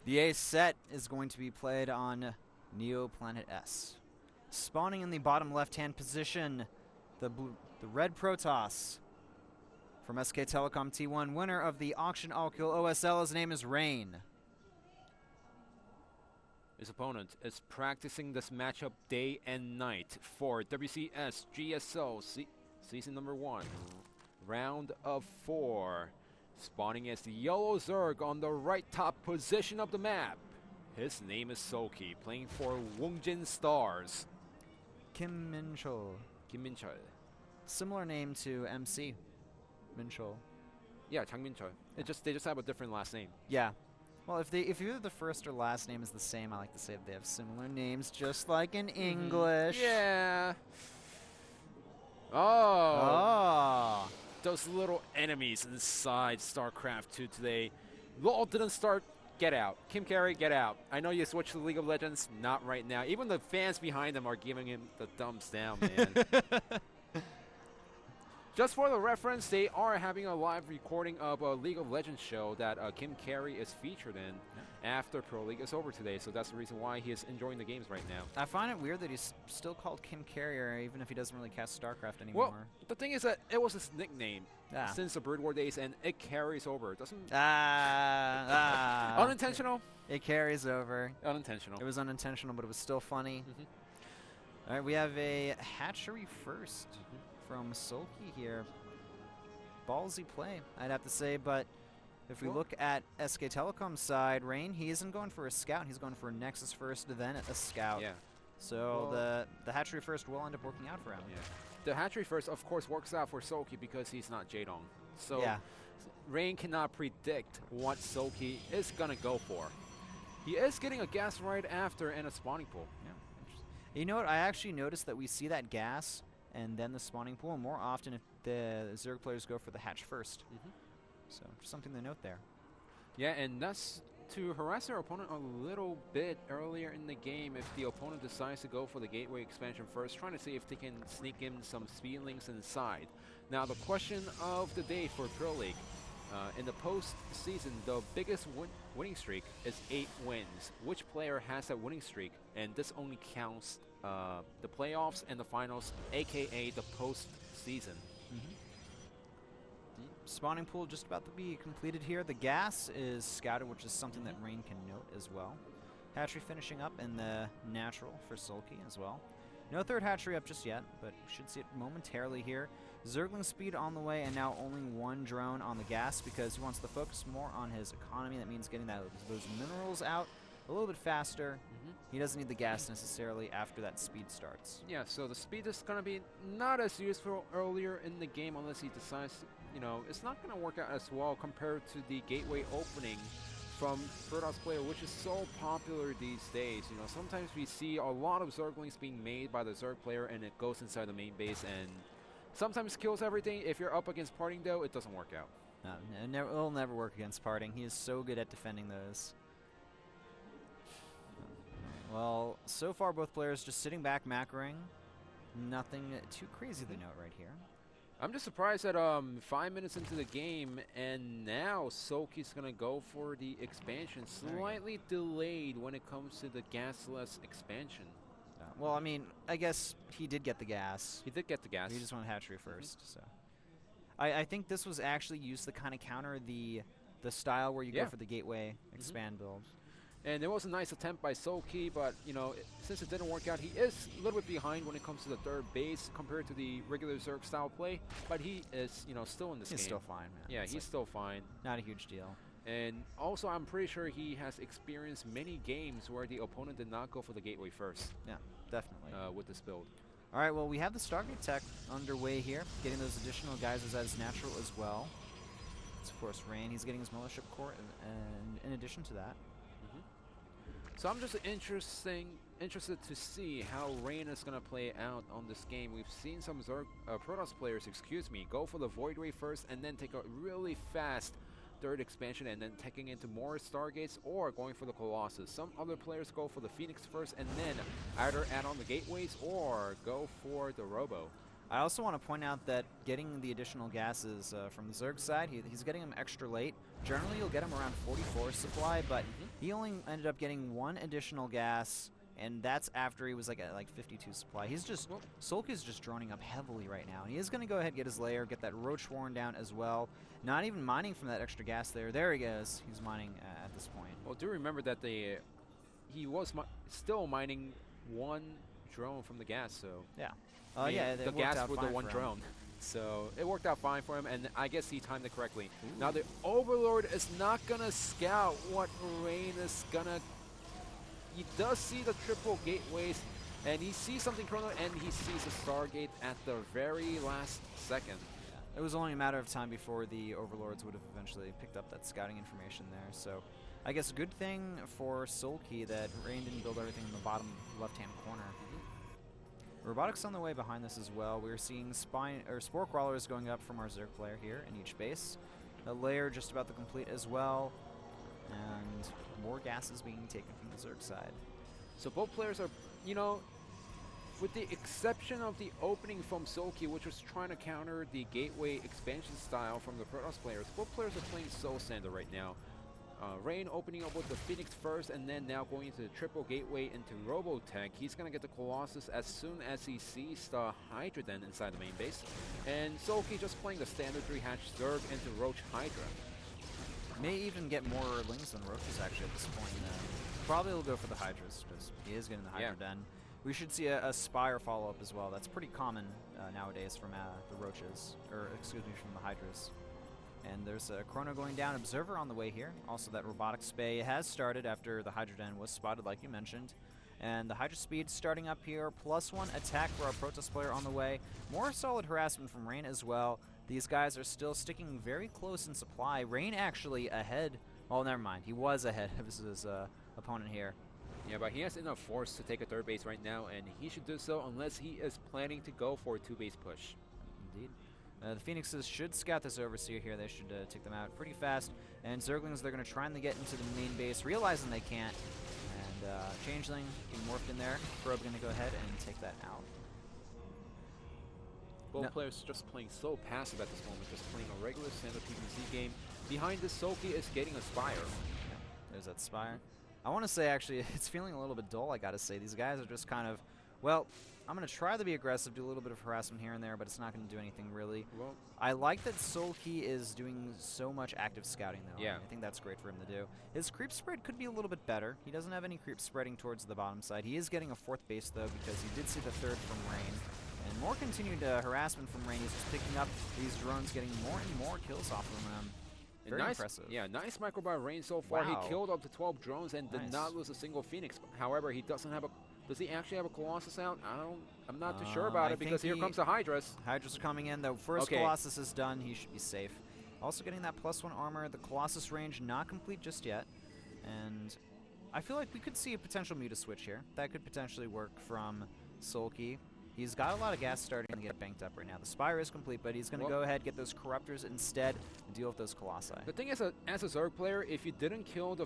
The A set is going to be played on Neo Planet S. Spawning in the bottom left-hand position, the red Protoss from SK Telecom T1, winner of the Auction All-Kill OSL. His name is Rain. His opponent is practicing this matchup day and night for WCS GSO Season number 1, round of 4. Spawning as the yellow Zerg on the right top position of the map. His name is SoulKey, playing for WOONGJIN Stars. Kim Min-chul. Kim Min-chul. Similar name to MC Min-chul. Yeah, Chang Min-chul. They just have a different last name. Yeah. Well, if either the first or last name is the same, I like to say that they have similar names, just like in English. Yeah. Oh. Those little enemies inside StarCraft2 today. LOL didn't start. Get out. Kim Carey, get out. I know you switched to League of Legends. Not right now. Even the fans behind him are giving him the thumbs down, man. Just for the reference, they are having a live recording of a League of Legends show that Kim Carey is featured in after Pro League is over today. So that's the reason why he is enjoying the games right now. I find it weird that he's still called Kim Carrier, even if he doesn't really cast StarCraft anymore. Well, the thing is that it was his nickname since the Brood War days, and it carries over. It doesn't... Unintentional? It carries over. Unintentional. It was unintentional, but it was still funny. All right, we have a hatchery first. From SoulKey here. Ballsy play, I'd have to say, but if we look at SK Telecom's side, Rain, he isn't going for a scout, he's going for a Nexus first, then a scout. Yeah. So the hatchery first will end up working out for him. Yeah. The hatchery first, of course, works out for SoulKey because he's not Jaedong. So Rain cannot predict what SoulKey is going to go for. He is getting a gas right after and a spawning pool. Yeah. You know what? I actually noticed that we see that gas and then the spawning pool more often if the Zerg players go for the hatch first. So just something to note there. Yeah, and that's to harass their opponent a little bit earlier in the game if the opponent decides to go for the gateway expansion first, trying to see if they can sneak in some speedlings inside. Now the question of the day for Pro League. In the post-season, the biggest winning streak is 8 wins. Which player has that winning streak? And this only counts the playoffs and the finals, aka the post-season. The spawning pool just about to be completed here. The gas is scouted, which is something that Rain can note as well. Hatchery finishing up in the natural for SoulKey as well. No third hatchery up just yet, but we should see it momentarily here. Zergling speed on the way, and now only 1 drone on the gas because he wants to focus more on his economy. That means getting those minerals out a little bit faster. He doesn't need the gas necessarily after that speed starts. Yeah, so the speed is going to be not as useful earlier in the game unless he decides, you know, it's not going to work out as well compared to the gateway opening from Protoss player, which is so popular these days. You know, sometimes we see a lot of Zerglings being made by the Zerg player and it goes inside the main base and sometimes kills everything. If you're up against Parting though, it doesn't work out. No, it'll never work against Parting. He is so good at defending those. Well, so far both players just sitting back macroing. Nothing too crazy to note right here. I'm just surprised that 5 minutes into the game, and now SoulKey's going to go for the expansion. Slightly delayed when it comes to the gasless expansion. Well, I mean, I guess he did get the gas. He did get the gas. He just went hatchery first. So, I think this was actually used to kind of counter the style where you go for the gateway expand build. And it was a nice attempt by SoulKey, but you know, since it didn't work out, he is a little bit behind when it comes to the third base compared to the regular Zerg style play. But he is, you know, still in this game. He's still fine, man. Yeah, he's still fine. Not a huge deal. And also, I'm pretty sure he has experienced many games where the opponent did not go for the gateway first. Yeah, definitely. With this build. All right, well, we have the Stargate tech underway here, getting those additional guys as natural as well. It's, of course, Rain. He's getting his Militia Corps, and in addition to that. So I'm just interested to see how Rain is going to play out on this game. We've seen some Protoss players, go for the Void Ray first and then take a really fast third expansion and then taking into more Stargates or going for the Colossus. Some other players go for the Phoenix first and then either add on the Gateways or go for the Robo. I also want to point out that getting the additional gases from the Zerg side, he's getting them extra late. Generally, you'll get them around 44 supply, but He only ended up getting 1 additional gas, and that's after he was like at like 52 supply. He's just, SoulKey's just droning up heavily right now. And he is going to go ahead and get his lair, get that Roach Warren down as well. Not even mining from that extra gas there. There he goes. He's mining at this point. Well, do remember that he was still mining 1 drone from the gas, so... Yeah. Yeah, the gas with the 1 for drone. So it worked out fine for him, and I guess he timed it correctly. Ooh. Now the Overlord is not going to scout what Rain is going to... He does see the triple gateways, and he sees something chrono, and he sees a Stargate at the very last second. Yeah. It was only a matter of time before the Overlords would have eventually picked up that scouting information there. So I guess a good thing for SoulKey that Rain didn't build everything in the bottom left-hand corner. Robotics on the way behind this as well. We're seeing Spore Crawlers going up from our Zerg player here in each base. A layer just about to complete as well. And more gases being taken from the Zerg side. So both players are, you know, with the exception of the opening from SoulKey, which was trying to counter the gateway expansion style from the Protoss players, both players are playing Soul Sander right now. Rain opening up with the Phoenix first, and then now going into the triple gateway into Robotech. He's going to get the Colossus as soon as he sees the Hydra then inside the main base. And SoulKey just playing the standard 3-hatch Zerg into Roach Hydra. May even get more Lings than Roaches actually at this point. Probably will go for the Hydras, because he is getting the Hydra den. We should see a Spire follow-up as well. That's pretty common nowadays from the Roaches, or excuse me, from the Hydras. And there's a Chrono going down, Observer on the way here. Also that Robotic Spay has started after the Hydra den was spotted, like you mentioned. And the Hydra Speed starting up here, +1 attack for our Protoss player on the way. More solid harassment from Rain as well. These guys are still sticking very close in supply. Rain actually ahead. Oh, never mind. He was ahead of his opponent here. Yeah, but he has enough force to take a 3rd base right now, and he should do so unless he is planning to go for a 2-base push. Indeed. The Phoenixes should scout this Overseer here. They should take them out pretty fast. And Zerglings, they're going to try and get into the main base, realizing they can't. And Changeling getting morphed in there. Probe going to go ahead and take that out. Both players just playing so passive at this moment, just playing a regular standard PvZ game. Behind this, SoulKey is getting a Spire. Yeah, there's that Spire. I want to say, actually, it's feeling a little bit dull, I got to say. These guys are just kind of, well, I'm going to try to be aggressive, do a little bit of harassment here and there, but it's not going to do anything really. Well, I like that SoulKey is doing so much active scouting, though. Yeah. I think that's great for him to do. His creep spread could be a little bit better. He doesn't have any creep spreading towards the bottom side. He is getting a 4th base, though, because he did see the 3rd from Rain. And more continued harassment from Rain. He's just picking up these drones, getting more and more kills off of them. Very impressive. Yeah, nice micro by Rain so far. Wow. He killed up to 12 drones and did not lose a single Phoenix. However, he doesn't have a... Does he actually have a Colossus out? I'm not too sure about it, because here comes the Hydras. Hydras are coming in. The first Colossus is done. He should be safe. Also getting that +1 armor. The Colossus range not complete just yet. And I feel like we could see a potential Muta switch here. That could potentially work from SoulKey. He's got a lot of gas starting to get banked up right now. The Spire is complete, but he's going to go ahead, get those Corruptors instead, and deal with those Colossi. The thing is, as a Zerg player, if you didn't kill the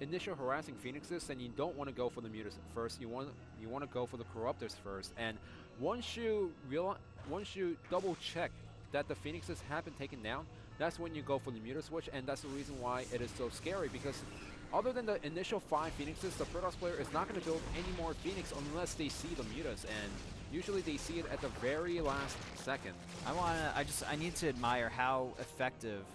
initial harassing Phoenixes, then you don't want to go for the Mutas first. You want to go for the Corruptors first. And once you double check that the Phoenixes have been taken down, that's when you go for the Muta switch, and that's the reason why it is so scary, because other than the initial 5 Phoenixes, the Protoss player is not going to build any more Phoenix unless they see the Mutas, and usually they see it at the very last second. I need to admire how effective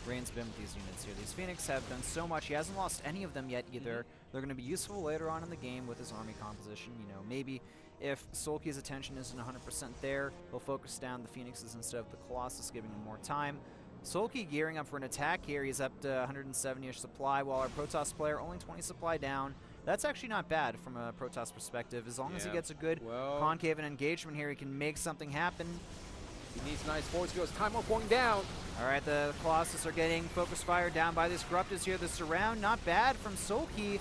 Rain's been with these units here. These Phoenix have done so much. He hasn't lost any of them yet either. They're going to be useful later on in the game with his army composition. You know, maybe if SoulKey's attention isn't 100% there, he'll focus down the Phoenixes instead of the Colossus, giving him more time. SoulKey gearing up for an attack here. He's up to 170-ish supply, while our Protoss player only 20 supply down. That's actually not bad from a Protoss perspective. As long as he gets a good concave and engagement here, he can make something happen. He needs nice force fields. Time off going down. All right, the Colossus are getting focus fire down by these Corruptors here. The surround, not bad from SoulKey.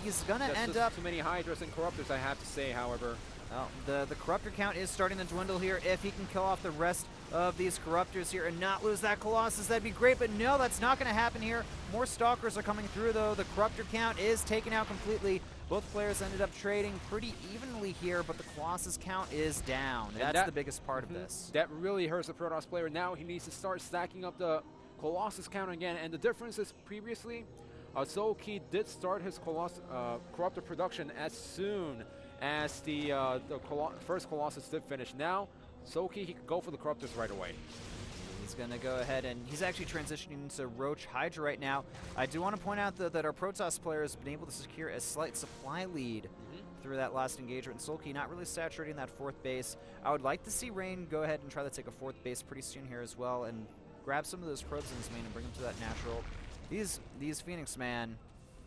He's going to end up... too many Hydras and Corruptors, I have to say, however. Well, the Corruptor count is starting to dwindle here. If he can kill off the rest of these Corruptors here and not lose that Colossus, that'd be great, but no, that's not going to happen here. More Stalkers are coming through, though. The Corruptor count is taken out completely. Both players ended up trading pretty evenly here, but the Colossus count is down. That's the biggest part of this. That really hurts the Protoss player. Now he needs to start stacking up the Colossus count again, and the difference is previously SoulKey did start his Corruptor production as soon as the first Colossus did finish. Now, SoulKey, he could go for the Corruptors right away. He's going to go ahead, and he's actually transitioning to Roach Hydra right now. I do want to point out, though, that our Protoss player has been able to secure a slight supply lead through that last engagement. SoulKey not really saturating that fourth base. I would like to see Rain go ahead and try to take a fourth base pretty soon here as well and grab some of those probes in his main and bring them to that natural. These Phoenix, man,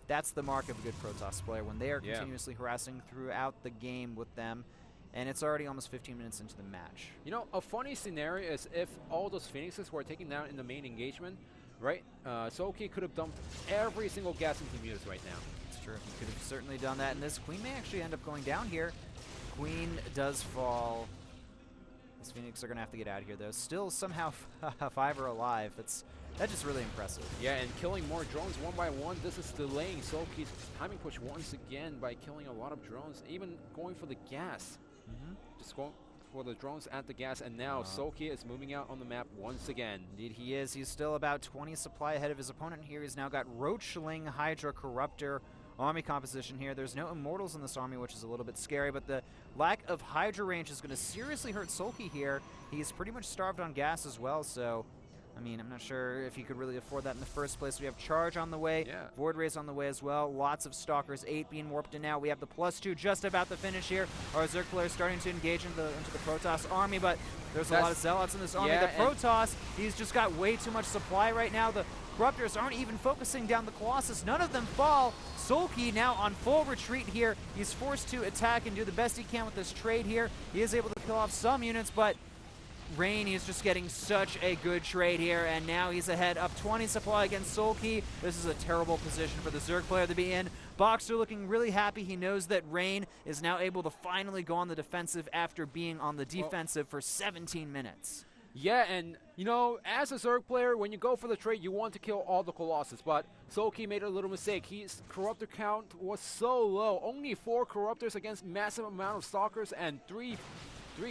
that's the mark of a good Protoss player, when they are continuously harassing throughout the game with them. And it's already almost 15 minutes into the match. You know, a funny scenario is if all those Phoenixes were taken down in the main engagement, right? SoulKey could have dumped every single gas into Mutas right now. It's true. He could have certainly done that. And this Queen may actually end up going down here. Queen does fall. These Phoenix are going to have to get out of here, though. Still somehow 5 are alive. That's just really impressive. Yeah, and killing more drones one by one. This is delaying SoulKey's timing push once again by killing a lot of drones, even going for the gas. Just going for the drones at the gas, and now SoulKey is moving out on the map once again. Indeed he is. He's still about 20 supply ahead of his opponent here. He's now got Roachling, Hydra, Corruptor army composition here. There's no Immortals in this army, which is a little bit scary, but the lack of Hydra range is going to seriously hurt SoulKey here. He's pretty much starved on gas as well, so I mean, I'm not sure if he could really afford that in the first place. We have Charge on the way, Void Rays on the way as well. Lots of Stalkers, 8 being warped in now. We have the +2 just about to finish here. Our Zerg player starting to engage into the Protoss army, but there's a lot of Zealots in this army. The Protoss, he's just got way too much supply right now. The Corruptors aren't even focusing down the Colossus. None of them fall. SoulKey now on full retreat here. He's forced to attack and do the best he can with this trade here. He is able to kill off some units, but Rain is just getting such a good trade here, and now he's ahead up 20 supply against SoulKey. This is a terrible position for the Zerg player to be in. Boxer looking really happy. He knows that Rain is now able to finally go on the defensive after being on the defensive for 17 minutes. Yeah, and, you know, as a Zerg player, when you go for the trade, you want to kill all the Colossus, but SoulKey made a little mistake. His Corruptor count was so low. Only 4 Corruptors against massive amount of Stalkers and 3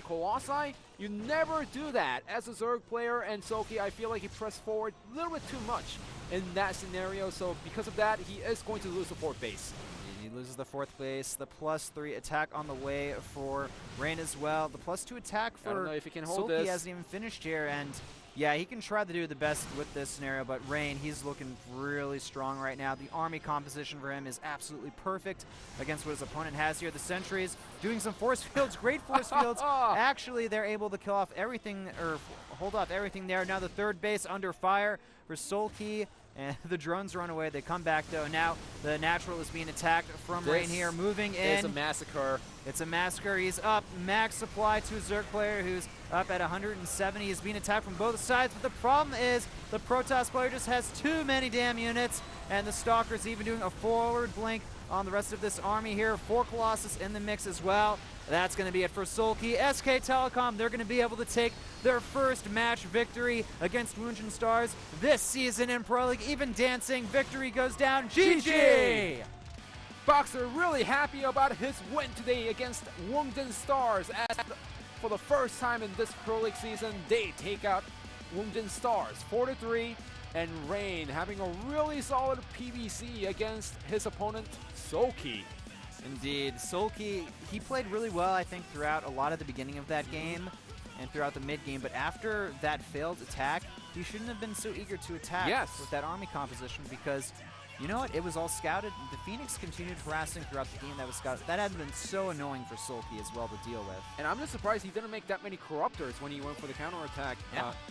Colossi? You never do that as a Zerg player, and SoulKey, I feel like he pressed forward a little bit too much in that scenario, so because of that, he is going to lose the 4th base. He loses the 4th base. The +3 attack on the way for Rain as well. The +2 attack for I don't know if he can hold SoulKey this. hasn't even finished here, and yeah, he can try to do the best with this scenario, but Rain, he's looking really strong right now. The army composition for him is absolutely perfect against what his opponent has here. The Sentries doing some force fields, great force fields. Actually, they're able to kill off everything, or hold off everything there. Now the 3rd base under fire for SoulKey, and the drones run away. They come back, though. Now the natural is being attacked from Rain here, moving in. It's a massacre. It's a massacre. He's up max supply to a Zerg player who's up at 170. He's being attacked from both sides, but the problem is the Protoss player just has too many damn units, and the Stalker's even doing a forward blink on the rest of this army here. 4 Colossus in the mix as well. That's going to be it for SoulKey. SK Telecom, they're going to be able to take their first match victory against WOONGJIN Stars this season in Pro League. Even dancing, victory goes down. GG! Boxer really happy about his win today against WOONGJIN Stars, as for the first time in this Pro League season, they take out WOONGJIN Stars 4-3, and Rain having a really solid PvZ against his opponent, SoulKey. Indeed. SoulKey, he played really well, I think, throughout a lot of the beginning of that game and throughout the mid-game, but after that failed attack, he shouldn't have been so eager to attack with that army composition, because you know what? It was all scouted. The Phoenix continued harassing throughout the game that was scouted. That had been so annoying for SoulKey as well to deal with. And I'm just surprised he didn't make that many Corruptors when he went for the counterattack.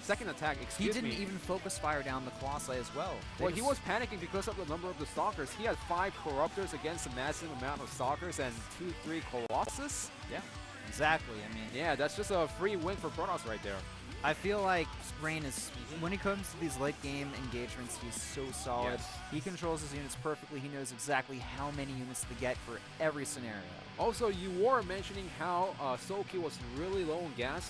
Second attack, excuse me. He didn't even focus fire down the Colossi as well. Well, he was panicking because of the number of the Stalkers. He had 5 Corruptors against a massive amount of Stalkers and 2-3 Colossus. Yeah, exactly. I mean, yeah, that's just a free win for Protoss right there. I feel like Rain is, when it comes to these late game engagements, he's so solid. He controls his units perfectly. He knows exactly how many units to get for every scenario. Also, you were mentioning how SoulKey was really low on gas.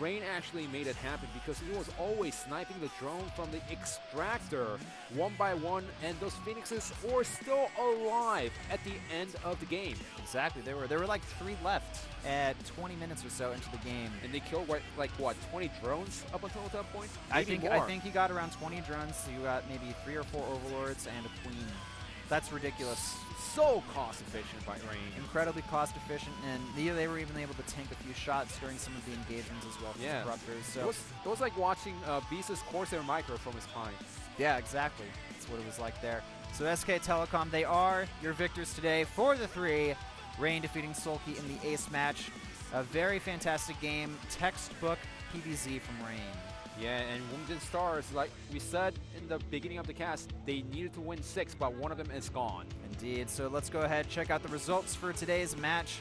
Rain actually made it happen because he was always sniping the drone from the extractor one by one, and those Phoenixes were still alive at the end of the game. Exactly. There were like 3 left at 20 minutes or so into the game. And they killed, like what, 20 drones up until that point? I Maybe think more. he got around 20 drones, so you got maybe 3 or 4 overlords and a queen. That's ridiculous. So cost efficient by Rain. Incredibly cost efficient, and they were even able to tank a few shots during some of the engagements as well. Yeah. Disruptors. So It was like watching Beast's Corsair Micro from his Pine. yeah, exactly. That's what it was like there. So SK Telecom, they are your victors today for the 3. Rain defeating SoulKey in the ace match. A very fantastic game. Textbook PvZ from Rain. Yeah, and WOONGJIN Stars, like we said in the beginning of the cast, they needed to win 6, but one of them is gone. Indeed. So let's go ahead, check out the results for today's match.